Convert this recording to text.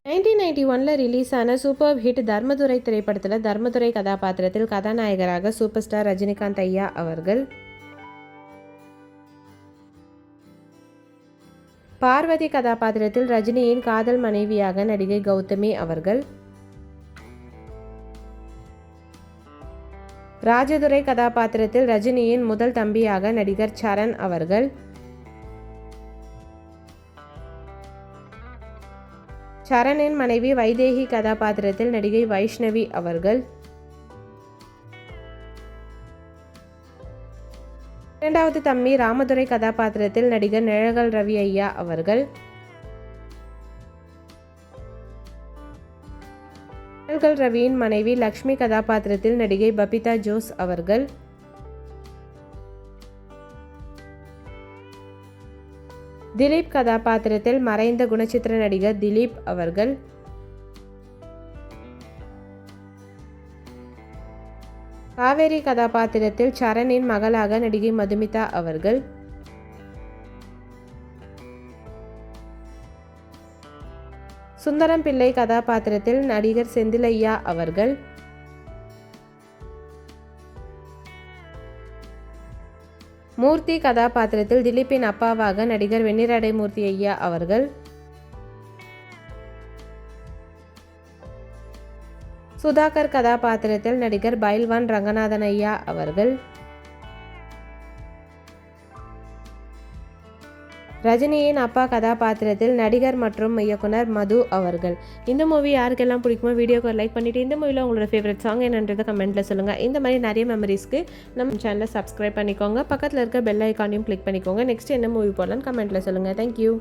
1991 release ஆன super hit Dharmadurai திரைப்படத்தில் தர்மதுரை கதாபாத்திரத்தில் கதாநாயகராக சூப்பர் ஸ்டார் ரஜினிகாந்த் ஐயா அவர்கள், பார்வதி கதாபாத்திரத்தில் ரஜினியின் காதல் மனைவியாக நடிகை கௌதமி அவர்கள், ராஜதுரை கதாபாத்திரத்தில் ரஜினியின் முதல் தம்பியாக நடிகர் சரண் அவர்கள், சரணின் மனைவி வைதேகி கதாபாத்திரத்தில் நடிகை வைஷ்ணவி அவர்கள், இரண்டாவது தம்பி ராமதுரை கதாபாத்திரத்தில் நடிகர் நிழகல் ரவி ஐயா அவர்கள், நிழகல் ரவியின் மனைவி லக்ஷ்மி கதாபாத்திரத்தில் நடிகை பபிதா ஜோஸ் அவர்கள், திலீப் கதாபாத்திரத்தில் மறைந்த குணச்சித்திர நடிகர் திலீப் அவர்கள், காவேரி கதாபாத்திரத்தில் சரணின் மகளாக நடிகை மதுமிதா அவர்கள், சுந்தரம் பிள்ளை கதாபாத்திரத்தில் நடிகர் செந்திலையா அவர்கள், மூர்த்தி கதாபாத்திரத்தில் திலீப்பின் அப்பாவாக நடிகர் வெண்ணிராடை மூர்த்தி ஐயா அவர்கள், சுதாகர் கதாபாத்திரத்தில் நடிகர் பைல்வான் ரங்கநாதன் ஐயா அவர்கள், ரஜினியின் அப்பா கதாபாத்திரத்தில் நடிகர் மற்றும் இயக்குனர் மது அவர்கள். இந்த மூவி யாருக்கெல்லாம் பிடிக்குமோ வீடியோக்கு லைக் பண்ணிவிட்டு இந்த மூவியில் உங்களோட ஃபேவரட் சாங் என்னன்றதை கமெண்ட்டில் சொல்லுங்கள். இந்த மாதிரி நிறைய மெமரிஸ்க்கு நம்ம சேனலை சப்ஸ்கிரைப் பண்ணிக்கோங்க. பக்கத்தில் இருக்க பெல் ஐக்கானையும் கிளிக் பண்ணிக்கோங்க. நெக்ஸ்ட் என்ன மூவி போடலான்னு கமெண்ட்டில் சொல்லுங்கள். தேங்க்யூ.